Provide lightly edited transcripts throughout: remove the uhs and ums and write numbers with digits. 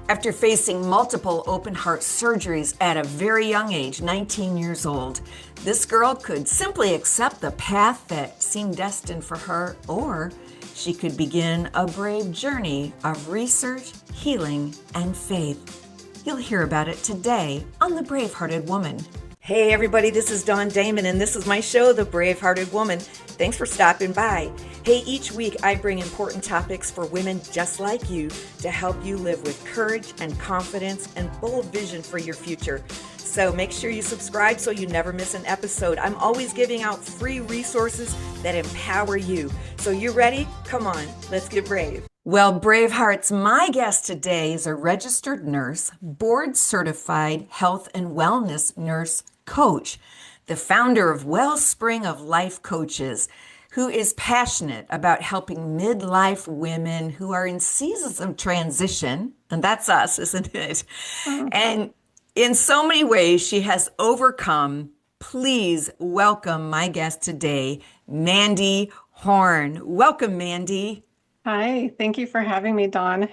After facing multiple open heart surgeries at a very young age, 19 years old, this girl could simply accept the path that seemed destined for her, or she could begin a brave journey of research, healing, and faith. You'll hear about it today on The Bravehearted Woman. Hey everybody, this is Damon, and this is my show, The Bravehearted Woman. Thanks for stopping by. Hey, each week I bring important topics for women just like you to help you live with courage and confidence and bold vision for your future. So make sure you subscribe so you never miss an episode. I'm always giving out free resources that empower you. So you ready? Come on, let's get brave. Well, Bravehearts, my guest today is a registered nurse, board certified health and wellness nurse coach, the founder of Wellspring of Life Coaches, who is passionate about helping midlife women who are in seasons of transition, and that's us, isn't it? And in so many ways, she has overcome. Please welcome my guest today, Mandy Horne. Welcome, Mandy. Hi, thank you for having me, Dawn.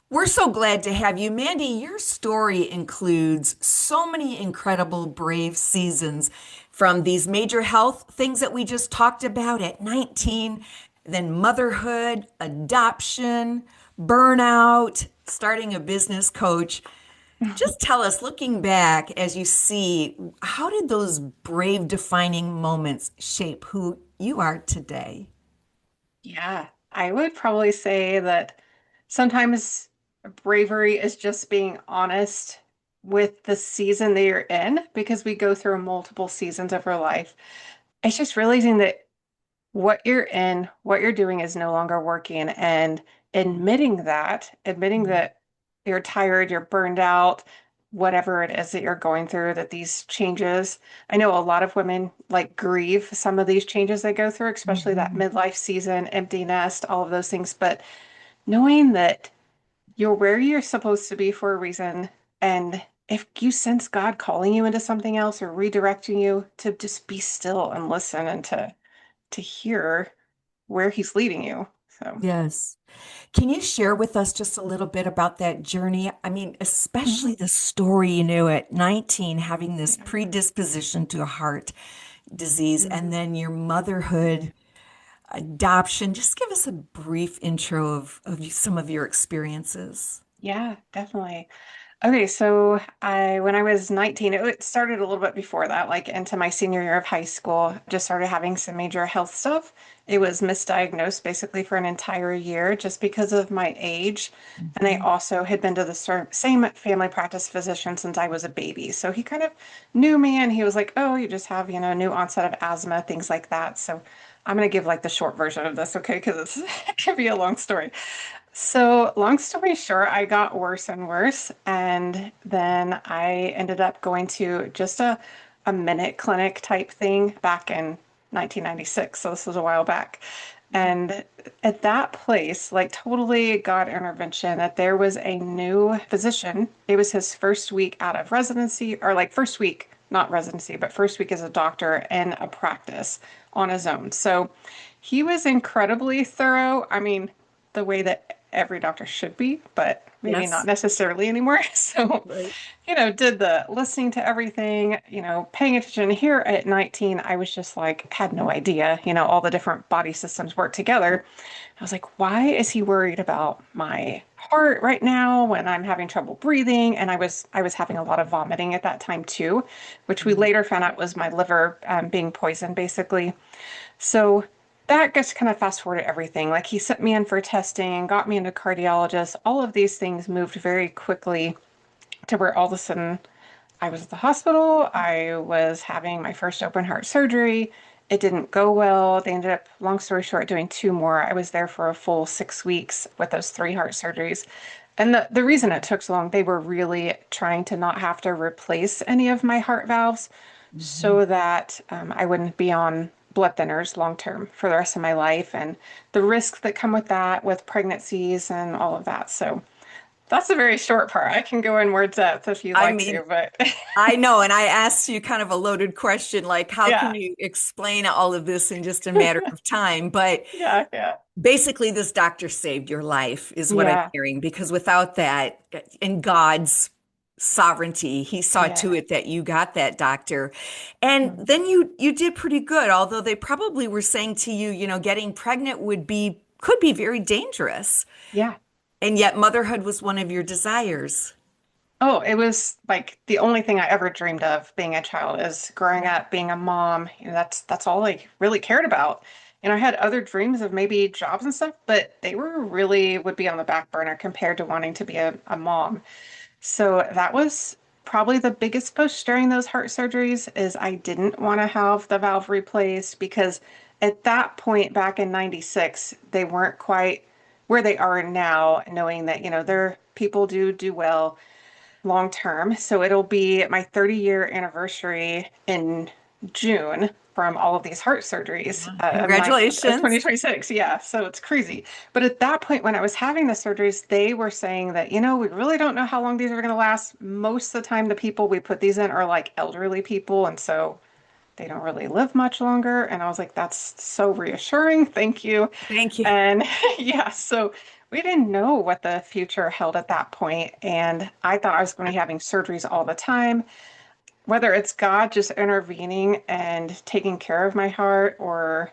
We're so glad to have you. Mandy, your story includes so many incredible, brave seasons from these major health things that we just talked about at 19, then motherhood, adoption, burnout, starting a business coach. Just tell us, looking back as you see, how did those brave defining moments shape who you are today? Yeah, I would probably say that sometimes bravery is just being honest with the season that you're in because we go through multiple seasons of our life. It's just realizing that what you're in, what you're doing is no longer working and admitting that you're tired, you're burned out, whatever it is that you're going through, that these changes, I know a lot of women like grieve some of these changes they go through, especially that Mhm. midlife season, empty nest, all of those things. But knowing that you're where you're supposed to be for a reason, and if you sense God calling you into something else or redirecting you, to just be still and listen and to hear where he's leading you. So, Yes. Can you share with us just a little bit about that journey? I mean, mhm. especially the story, at 19, having this Yeah. predisposition to a heart disease, and Mhm. then your motherhood, adoption. Just give us a brief intro of some of your experiences. Yeah, definitely. Okay, so when I was 19, it started a little bit before that, like into my senior year of high school, just started having some major health stuff. It was misdiagnosed basically for an entire year just because of my age. And I Mhm. also had been to the same family practice physician since I was a baby. So he kind of knew me and he was like, "Oh, you just have, new onset of asthma, things like that." So I'm going to give like the short version of this, okay? Because it can be a long story. So, long story short, I got worse and worse. And then I ended up going to just a minute clinic type thing back in 1996. So, this was a while back. And at that place, like totally God intervention, that there was a new physician. It was his first week out of residency, or like first week, not residency, but first week as a doctor in a practice on his own. So, he was incredibly thorough. I mean, the way that every doctor should be, but maybe not Yes. necessarily anymore. So, Right. did the listening to everything, paying attention. Here at 19, I was just like, had no idea, all the different body systems work together. I was like, why is he worried about my heart right now when I'm having trouble breathing? And I was having a lot of vomiting at that time too, which we later found out was my liver being poisoned, basically. So that gets kind of fast forward everything. Like he sent me in for testing, got me into cardiologist. All of these things moved very quickly to where all of a sudden I was at the hospital. I was having my first open heart surgery. It didn't go well. They ended up, long story short, doing two more. I was there for a full 6 weeks with those three heart surgeries. And the reason it took so long, they were really trying to not have to replace any of my heart valves Mhm. so that I wouldn't be on blood thinners long term for the rest of my life and the risks that come with that, with pregnancies and all of that. So That's a very short part. I can go in more depth if you'd I like mean, to, but I know, and I asked you kind of a loaded question, like how can yeah, you explain all of this in just a matter of time? But yeah, yeah, basically, this doctor saved your life, is what I'm yeah, hearing, because without that, in God's sovereignty, he saw to yeah. it that you got that doctor. And Mhm. then you did pretty good, although they probably were saying to you, getting pregnant could be very dangerous. Yeah. And yet motherhood was one of your desires. Oh, it was like the only thing I ever dreamed of being a child is growing up, being a mom. That's all I really cared about. I had other dreams of maybe jobs and stuff, but they were really would be on the back burner compared to wanting to be a mom. So that was probably the biggest push during those heart surgeries is I didn't want to have the valve replaced because at that point back in 96, they weren't quite where they are now, knowing that, their people do well long term. So it'll be my 30-year anniversary in June from all of these heart surgeries of Congratulations. 2026. Yeah, so it's crazy. But at that point, when I was having the surgeries, they were saying that, we really don't know how long these are going to last. Most of the time, the people we put these in are like elderly people. And so they don't really live much longer. And I was like, that's so reassuring. Thank you. Thank you. And yeah, so we didn't know what the future held at that point. And I thought I was going to be having surgeries all the time, whether it's God just intervening and taking care of my heart or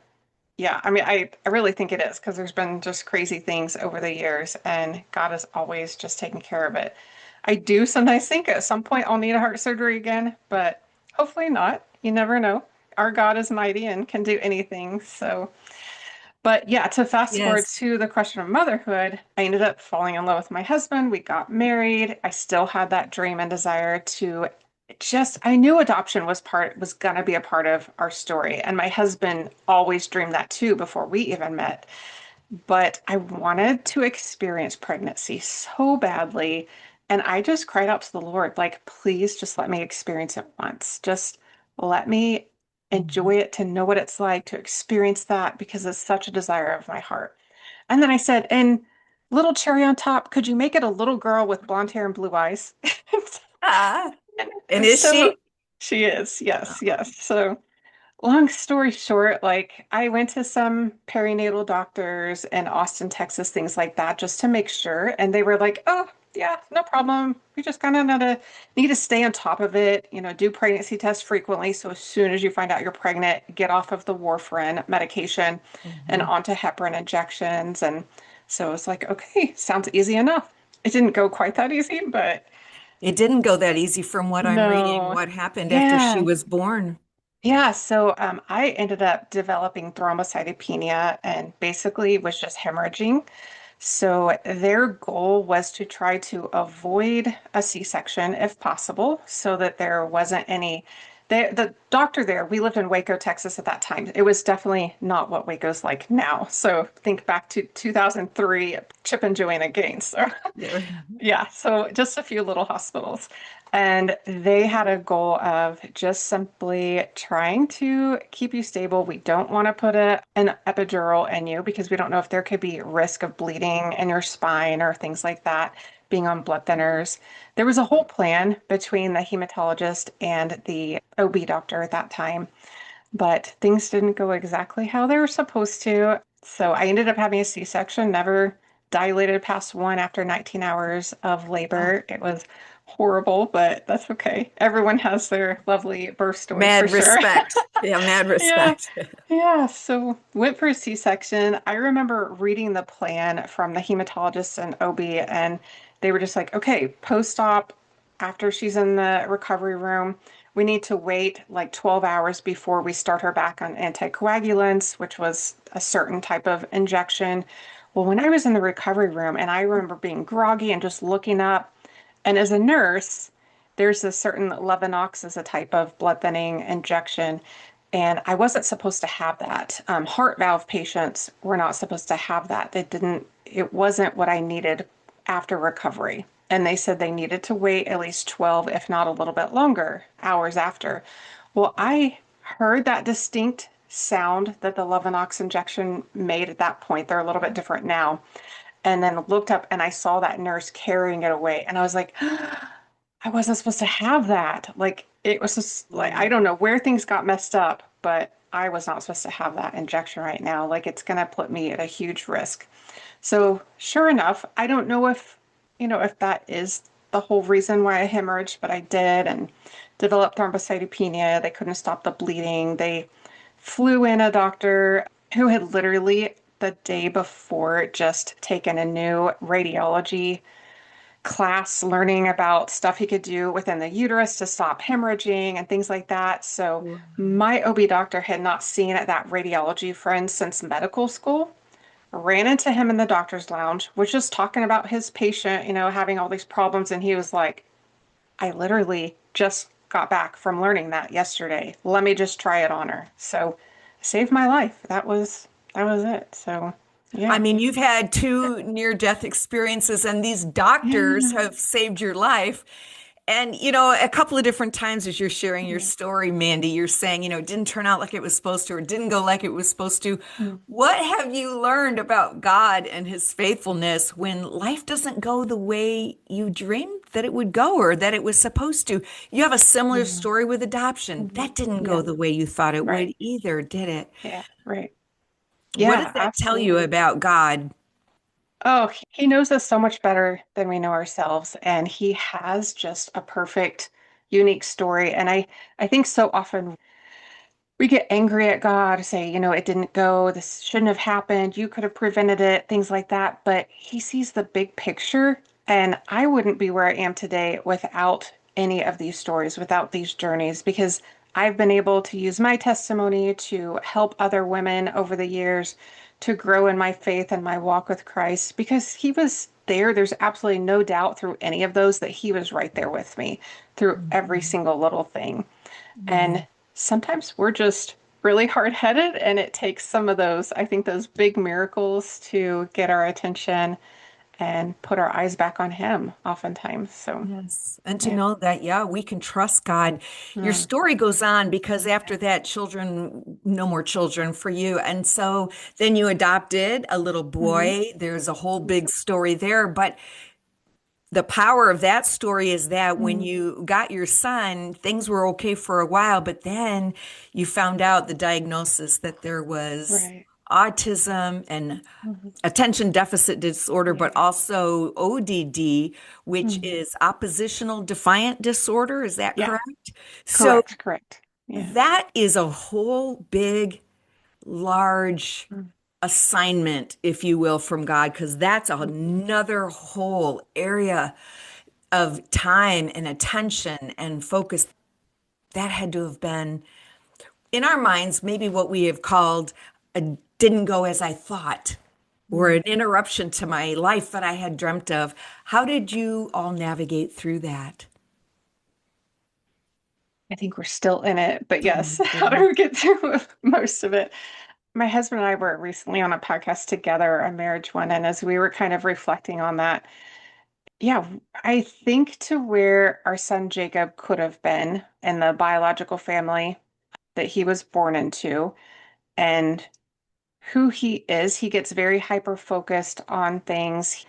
yeah, I mean, I really think it is because there's been just crazy things over the years and God has always just taken care of it. I do sometimes think at some point I'll need a heart surgery again, but hopefully not. You never know. Our God is mighty and can do anything. So, but yeah, to fast forward Yes. to the question of motherhood, I ended up falling in love with my husband. We got married. I still had that dream and desire to I knew adoption was gonna be a part of our story. And my husband always dreamed that too before we even met. But I wanted to experience pregnancy so badly. And I just cried out to the Lord, like, please just let me experience it once. Just let me Mhm. enjoy it to know what it's like to experience that because it's such a desire of my heart. And then I said, and little cherry on top, could you make it a little girl with blonde hair and blue eyes? Ah, and is So she? she is, yes, yes. So long story short, like I went to some perinatal doctors in Austin, Texas, things like that, just to make sure. And they were like, oh, yeah, no problem. We just kind of need to stay on top of it, do pregnancy tests frequently. So as soon as you find out you're pregnant, get off of the warfarin medication and Mhm. onto heparin injections. And so it's like, okay, sounds easy enough. It didn't go quite that easy, but It didn't go that easy from what I'm reading. no. What happened after she Yeah. was born? Yeah, so I ended up developing thrombocytopenia and basically was just hemorrhaging. So their goal was to try to avoid a C-section if possible, so that there wasn't any. The doctor there, we lived in Waco, Texas at that time. It was definitely not what Waco's like now. So think back to 2003, Chip and Joanna Gaines. So There. yeah, so just a few little hospitals. And they had a goal of just simply trying to keep you stable. We don't want to put an epidural in you because we don't know if there could be risk of bleeding in your spine or things like that, being on blood thinners. There was a whole plan between the hematologist and the OB doctor at that time, but things didn't go exactly how they were supposed to. So I ended up having a C-section, never dilated past one after 19 hours of Oh, labor. It was horrible, but that's okay. Everyone has their lovely birth stories for mad sure. respect. Yeah, mad Yeah. respect. Yeah. So went for a C-section. I remember reading the plan from the hematologist and OB, and they were just like, okay, post-op, after she's in the recovery room, we need to wait like 12 hours before we start her back on anticoagulants, which was a certain type of injection. Well, when I was in the recovery room and I remember being groggy and just looking up, and as a nurse, there's a certain Levinox as a type of blood thinning injection, and I wasn't supposed to have that. Heart valve patients were not supposed to have that. It wasn't what I needed after recovery. And they said they needed to wait at least 12, if not a little bit longer, hours after. Well, I heard that distinct sound that the Levinox injection made at that point. They're a little bit different now. and then looked up and I saw that nurse carrying it away. And I was like, I wasn't supposed to have that. Like it was just like, I don't know where things got messed up, but I was not supposed to have that injection right now. Like it's going to put me at a huge risk. So sure enough, I don't know if, if that is the whole reason why I hemorrhaged, but I did and developed thrombocytopenia. They couldn't stop the bleeding. They flew in a doctor who had literally the day before just taken a new radiology class learning about stuff he could do within the uterus to stop hemorrhaging and things like that. So Wow. my OB doctor had not seen that radiology friend since medical school. Ran into him in the doctor's lounge, was just talking about his patient, having all these problems. And he was like, I literally just got back from learning that yesterday. Let me just try it on her. So saved my life. That was it. So I yeah. mean, you've had two near-death experiences, and these doctors Yeah. have saved your life. And, a couple of different times as you're sharing your Yeah. story, Mandy, you're saying, it didn't turn out like it was supposed to, or it didn't go like it was supposed to. Mm. What have you learned about God and his faithfulness when life doesn't go the way you dreamed that it would go or that it was supposed to? You have a similar Yeah. story with adoption. Mhm. That didn't go Yeah. the way you thought it Right. would either, did it? Yeah. Right. What does Yeah, that tell you absolutely. about God? Oh, he knows us so much better than we know ourselves, and he has just a perfect, unique story. And I think so often we get angry at God, say, it didn't go, this shouldn't have happened, you could have prevented it, things like that. But he sees the big picture, and I wouldn't be where I am today without any of these stories, without these journeys, because I've been able to use my testimony to help other women over the years to grow in my faith and my walk with Christ because he was there. There's absolutely no doubt through any of those that he was right there with me through every Mhm. single little thing. Yeah. And sometimes we're just really hard-headed, and it takes some of those, I think, those big miracles to get our attention and put our eyes back on him oftentimes. So, Yes. And to yeah. know that, yeah, we can trust God. Your Mm. story goes on because after that, children, no more children for you. And so then you adopted a little Hmm. boy. There's a whole big story there. But the power of that story is that when Mm. you got your son, things were okay for a while, but then you found out the diagnosis that there was Right. autism and Mhm. attention deficit disorder, but Yeah. also ODD, which Mhm. is oppositional defiant disorder. Is that Yeah. correct? So Correct. Correct. Yeah. that is a whole big, large Mm. assignment, if you will, from God, because that's Mhm. another whole area of time and attention and focus. That had to have been, in our minds, maybe what we have called a didn't go as I thought, or Mm. an interruption to my life that I had dreamt of. How did you all navigate through that? I think we're still in it, but Oh my yes, how do goodness. we get through most of it? My husband and I were recently on a podcast together, a marriage one, and as we were kind of reflecting on that, yeah, I think to where our son Jacob could have been in the biological family that he was born into and who he gets very hyper focused on things,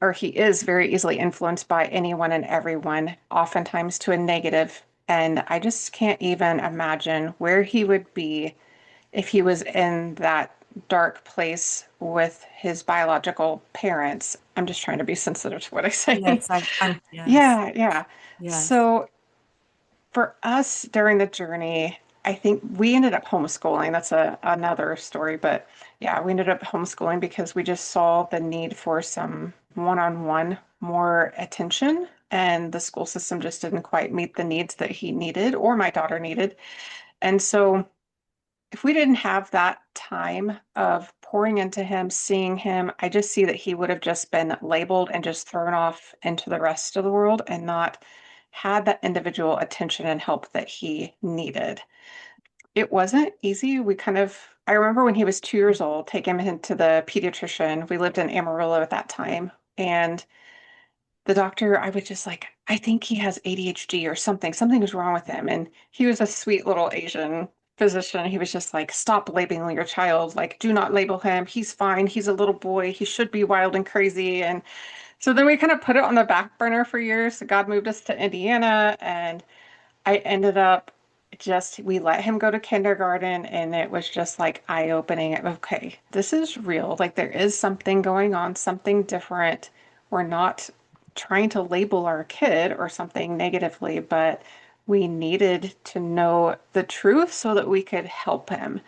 or he is very easily influenced by anyone and everyone, oftentimes to a negative. And I just can't even imagine where he would be if he was in that dark place with his biological parents. I'm just trying to be sensitive to what I say. Yes, yes, Yeah, yeah. yes. So for us during the journey, I think we ended up homeschooling. That's another story, but yeah, we ended up homeschooling because we just saw the need for some one-on-one more attention, and the school system just didn't quite meet the needs that he needed or my daughter needed. And so if we didn't have that time of pouring into him, seeing him, I just see that he would have just been labeled and just thrown off into the rest of the world and not had that individual attention and help that he needed. It wasn't easy. I remember when he was 2 years old, take him into the pediatrician. We lived in Amarillo at that time. And the doctor, I was just like, I think he has ADHD or something. Something is wrong with him. And he was a sweet little Asian physician. He was just like, stop labeling your child. Like, do not label him. He's fine. He's a little boy. He should be wild and crazy. And so then we kind of put it on the back burner for years. So God moved us to Indiana, and I ended up just, we let him go to kindergarten, and it was just like eye-opening. Okay, this is real. Like, there is something going on, something different. We're not trying to label our kid or something negatively, but we needed to know the truth so that we could help him.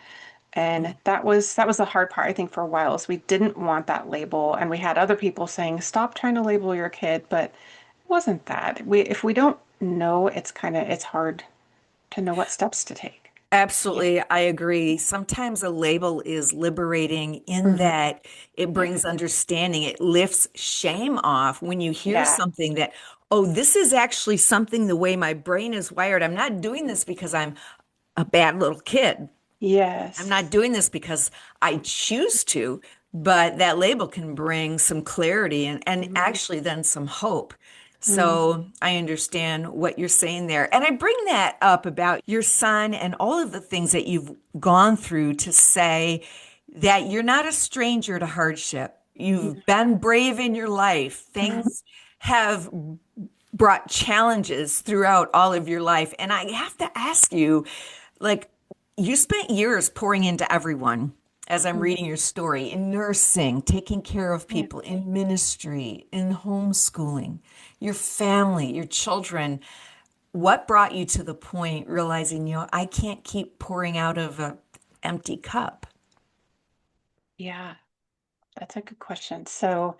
And that was the hard part, I think, for a while, is we didn't want that label. And we had other people saying, stop trying to label your kid, but it wasn't that. If we don't know, it's hard to know what steps to take. Yeah. Absolutely, I agree. Sometimes a label is liberating in Hmm. that it Yeah. brings understanding. It lifts shame off when you hear Yeah. something that, oh, this is actually something the way my brain is wired. I'm not doing this because I'm a bad little kid. I'm Yes. not doing this because I choose to, but that label can bring some clarity and Hmm. actually then some hope. Hmm. So I understand what you're saying there. And I bring that up about your son and all of the things that you've gone through to say that you're not a stranger to hardship. You've been brave in your life. Things have brought challenges throughout all of your life. And I have to ask you, like, you spent years pouring into everyone, as I'm reading your story, in nursing, taking care of Yeah. people, in ministry, in homeschooling, your family, your children. What brought you to the point realizing, I can't keep pouring out of an empty cup? Yeah. That's a good question. So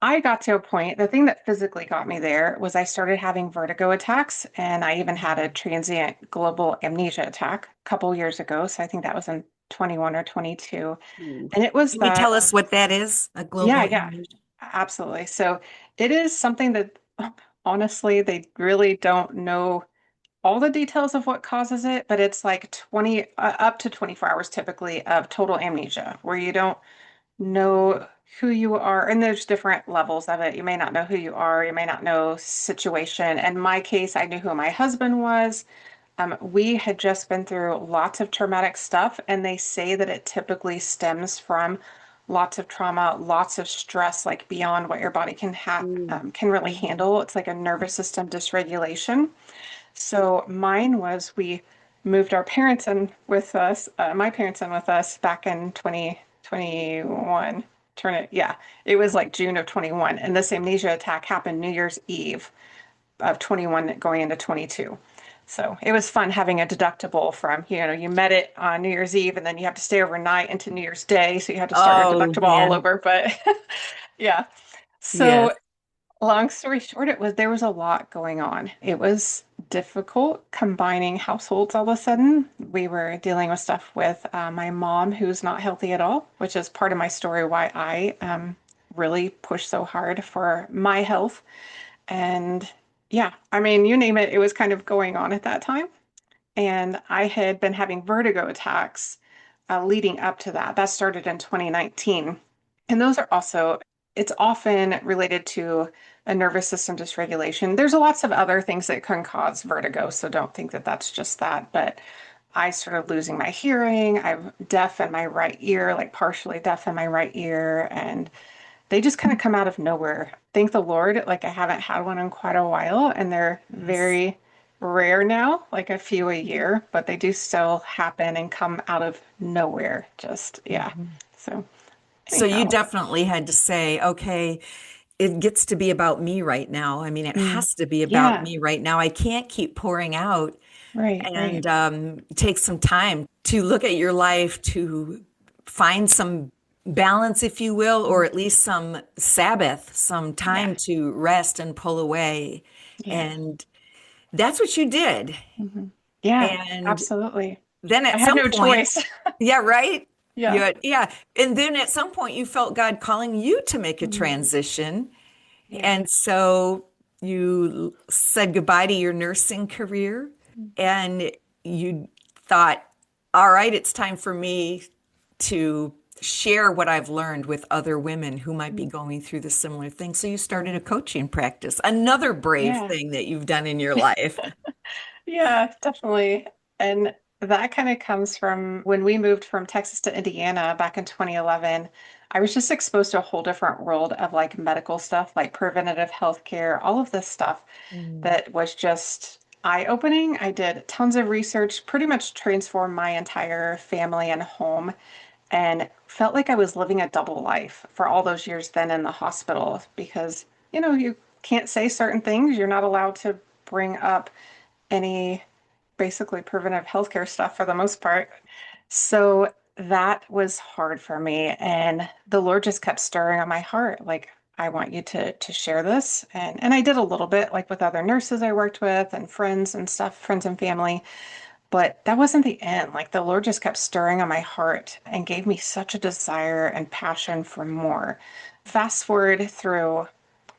I got to a point, the thing that physically got me there was I started having vertigo attacks, and I even had a transient global amnesia attack a couple years ago. So I think that was in 21 or 22. Ooh. And it was Can you tell that, us what that is? A yeah, global yeah, image? absolutely. So it is something that honestly, they really don't know all the details of what causes it, but it's like 20, up to 24 hours typically of total amnesia, where you don't know who you are. And there's different levels of it. You may not know who you are, you may not know situation. In my case, I knew who my husband was. We had just been through lots of traumatic stuff, and they say that it typically stems from lots of trauma, lots of stress, like beyond what your body can really handle. It's like a nervous system dysregulation. So mine was, we moved our parents in with us, my parents in with us back in 2021. Turn it, yeah, it was like June of 21. And this amnesia attack happened New Year's Eve of 21 going into 22. So it was fun having a deductible from, you met it on New Year's Eve, and then you have to stay overnight into New Year's Day. So you had to start your Oh, deductible all man. over. But yeah. So Yes. long story short, there was a lot going on. It was difficult combining households all of a sudden. We were dealing with stuff with my mom, who's not healthy at all, which is part of my story why I really push so hard for my health. And yeah, I mean, you name it, it was kind of going on at that time. And I had been having vertigo attacks leading up to that. That started in 2019. And those are also, it's often related to a nervous system dysregulation. There's lots of other things that can cause vertigo, so don't think that that's just that. But I started losing my hearing. I'm deaf in my right ear, like partially deaf in my right ear, and they just kind of come out of nowhere. Thank the Lord, like I haven't had one in quite a while, and they're Yes. very rare now, like a few a year, but they do still happen and come out of nowhere. Just, yeah. Mhm. So, So you anyhow. definitely had to say, okay, it gets to be about me right now. I mean, it Mm. has to be about Yeah, me right now. I can't keep pouring out right, right. and take some time to look at your life to find some balance, if you will, or Mm. at least some Sabbath, some Yeah, time to rest and pull away. yeah. And that's what you did. Hmm. Yeah, And absolutely. then I at had some no point, choice. yeah, right? Yeah. Yeah. And then at some point you felt God calling you to make a Mhm. transition. Yeah. And so you said goodbye to your nursing career and you thought, all right, it's time for me to share what I've learned with other women who might be Mhm. going through the similar thing. So you started a coaching practice, another brave Yeah. thing that you've done in your life. Yeah, definitely. And That kind of comes from when we moved from Texas to Indiana back in 2011. I was just exposed to a whole different world of like medical stuff, like preventative healthcare, all of this stuff Mm, that was just eye-opening. I did tons of research, pretty much transformed my entire family and home, and felt like I was living a double life for all those years then in the hospital because, you can't say certain things. You're not allowed to bring up any basically preventive healthcare stuff for the most part. So that was hard for me. And the Lord just kept stirring on my heart, like, I want you to share this. And I did a little bit like with other nurses I worked with and friends and stuff, friends and family. But that wasn't the end. Like the Lord just kept stirring on my heart and gave me such a desire and passion for more. Fast forward through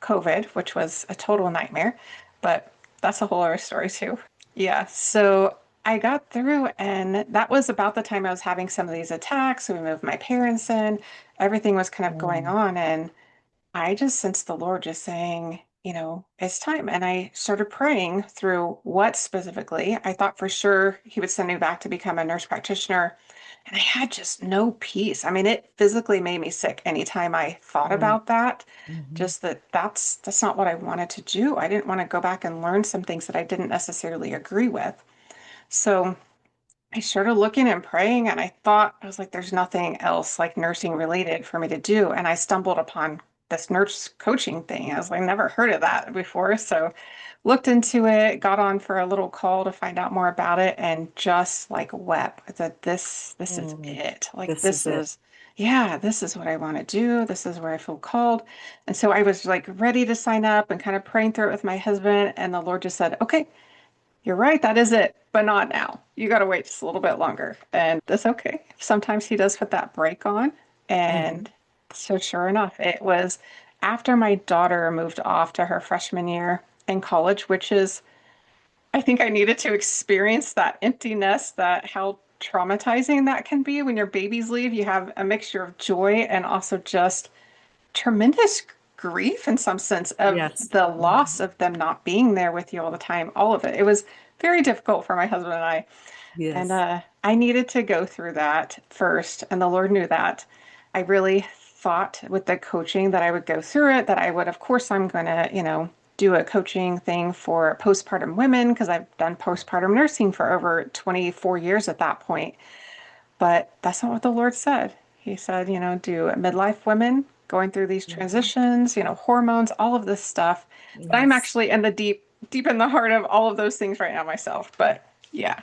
COVID, which was a total nightmare, but that's a whole other story too. Yeah, so I got through, and that was about the time I was having some of these attacks. We moved my parents in, everything was kind of going mm, on, and I just sensed the Lord just saying, it's time. And I started praying through what specifically. I thought for sure He would send me back to become a nurse practitioner. And I had just no peace. I mean, it physically made me sick anytime I thought mm, about that. mhm, Just that's not what I wanted to do. I didn't want to go back and learn some things that I didn't necessarily agree with. So I started looking and praying, and I was like, there's nothing else like nursing related for me to do. And I stumbled upon this nurse coaching thing. I was like, never heard of that before. So looked into it, got on for a little call to find out more about it, and just like wept. I said, this is mm. it. Like This is it. yeah, this is what I want to do. This is where I feel called. And so I was like ready to sign up and kind of praying through it with my husband. And the Lord just said, okay, you're right, that is it, but not now. You got to wait just a little bit longer. And that's okay. Sometimes he does put that break on. Mhm. And so, sure enough, it was after my daughter moved off to her freshman year in college, which is, I think I needed to experience that empty nest, that how traumatizing that can be when your babies leave. You have a mixture of joy and also just tremendous grief in some sense of Yes. the Mhm. loss of them not being there with you all the time, all of it. It was very difficult for my husband and I. And Yes. I needed to go through that first, and the Lord knew that. I really thought with the coaching that I would go through it, that I would, of course, I'm going to, do a coaching thing for postpartum women because I've done postpartum nursing for over 24 years at that point. But that's not what the Lord said. He said, do midlife women going through these Mhm. transitions, hormones, all of this stuff. But I'm Yes. actually in the deep in the heart of all of those things right now myself. But yeah.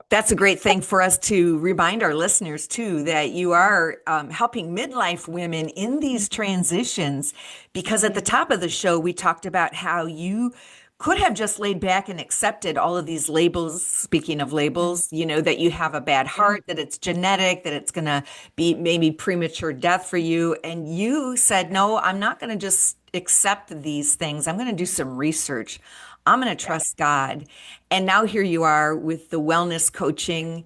That's a great thing for us to remind our listeners too, that you are helping midlife women in these transitions. Because at the Yeah. top of the show, we talked about how you could have just laid back and accepted all of these labels. Speaking of labels, that you have a bad Yeah. heart, that it's genetic, that it's going to be maybe premature death for you. And you said, no, I'm not going to just accept these things. I'm going to do some research. I'm going to Yeah. trust God. And now here you are with the wellness coaching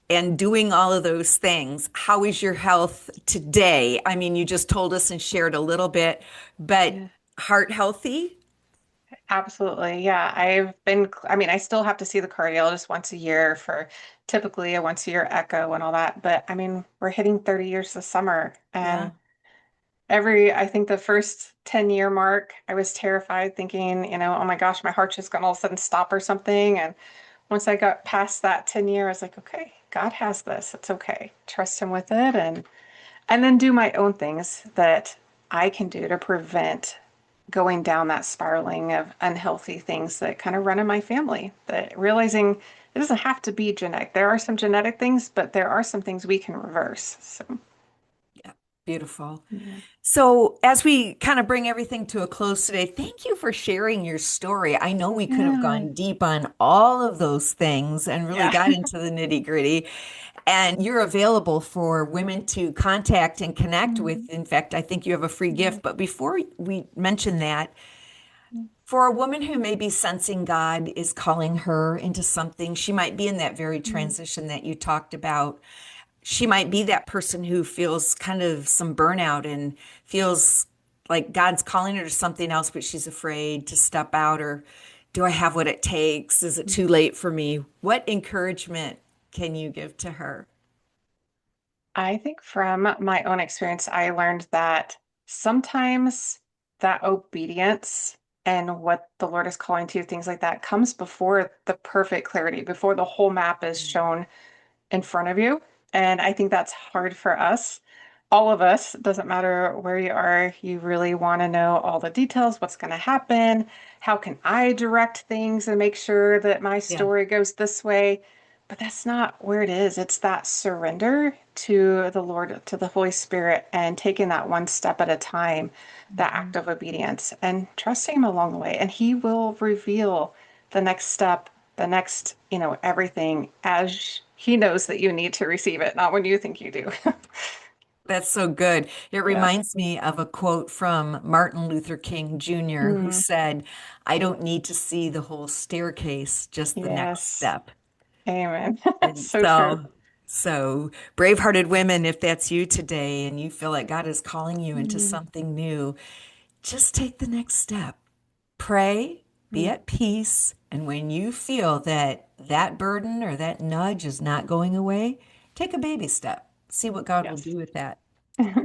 and doing all of those things. How is your health today? I mean, you just told us and shared a little bit, but Yeah. heart healthy? Absolutely. Yeah. I mean, I still have to see the cardiologist once a year for typically a once a year echo and all that. But I mean, we're hitting 30 years this summer. Yeah. And I think the first 10-year mark, I was terrified thinking, oh my gosh, my heart's just gonna all of a sudden stop or something. And once I got past that 10 year, I was like, okay, God has this. It's okay. Trust him with it, and then do my own things that I can do to prevent going down that spiraling of unhealthy things that kind of run in my family. That realizing it doesn't have to be genetic. There are some genetic things, but there are some things we can reverse. So, Yeah. Beautiful. yeah. So, as we kind of bring everything to a close today, thank you for sharing your story. I know we could have Yeah. gone deep on all of those things and really Yeah. got into the nitty-gritty. And you're available for women to contact and connect with. In fact, I think you have a free Yeah. gift. But before we mention that, for a woman who may be sensing God is calling her into something, she might be in that very Yeah. transition that you talked about. She might be that person who feels kind of some burnout and feels like God's calling her to something else, but she's afraid to step out or do I have what it takes? Is it too late for me? What encouragement can you give to her? I think from my own experience, I learned that sometimes that obedience and what the Lord is calling to, things like that, comes before the perfect clarity, before the whole map is shown in front of you. And I think that's hard for us. All of us, doesn't matter where you are, you really want to know all the details, what's going to happen, how can I direct things and make sure that my Yeah. story goes this way. But that's not where it is. It's that surrender to the Lord, to the Holy Spirit, and taking that one step at a time, that act of obedience, and trusting Him along the way. And He will reveal the next step, the next, everything as He knows that you need to receive it, not when you think you do. That's so good. It Yeah. reminds me of a quote from Martin Luther King Jr., who Mm, said, I don't need to see the whole staircase, just the next yes. step. Amen. And So true. so brave-hearted women, if that's you today and you feel like God is calling you into Mm, something new, just take the next step. Pray, be mm, at peace, and when you feel that that burden or that nudge is not going away, take a baby step. See what God will yes. do with that.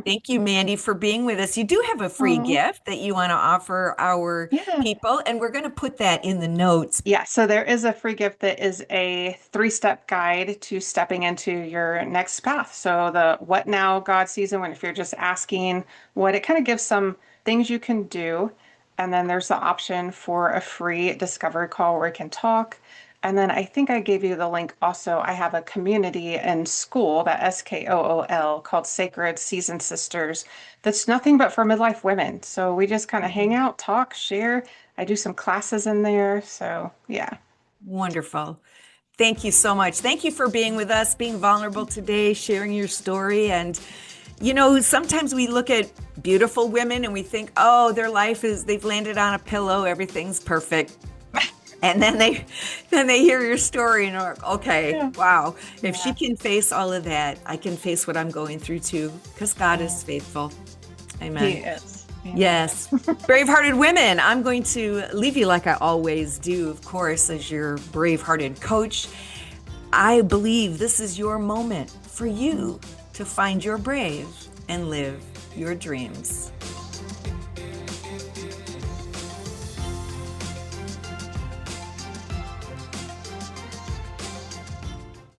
Thank you, Mandy, for being with us. You do have a free Oh, gift that you want to offer our yeah. people, and we're going to put that in the notes. Yeah, so there is a free gift that is a three-step guide to stepping into your next path. So the What Now God season, when if you're just asking what, it kind of gives some things you can do. And then there's the option for a free discovery call where we can talk. And then I think I gave you the link also. I have a community in school, that SKOOL, called Sacred Seasoned Sisters. That's nothing but for midlife women. So we just kind of hang out, talk, share. I do some classes in there. So yeah. Wonderful. Thank you so much. Thank you for being with us, being vulnerable today, sharing your story. And, sometimes we look at beautiful women and we think, oh, they've landed on a pillow, everything's perfect. And then they hear your story and are like, okay, Yeah. wow, if she Yeah. can face all of that, I can face what I'm going through too, because God Yeah. is faithful. He Amen. is. Amen. Yes. Brave-hearted women, I'm going to leave you like I always do, of course, as your brave-hearted coach. I believe this is your moment for you to find your brave and live your dreams.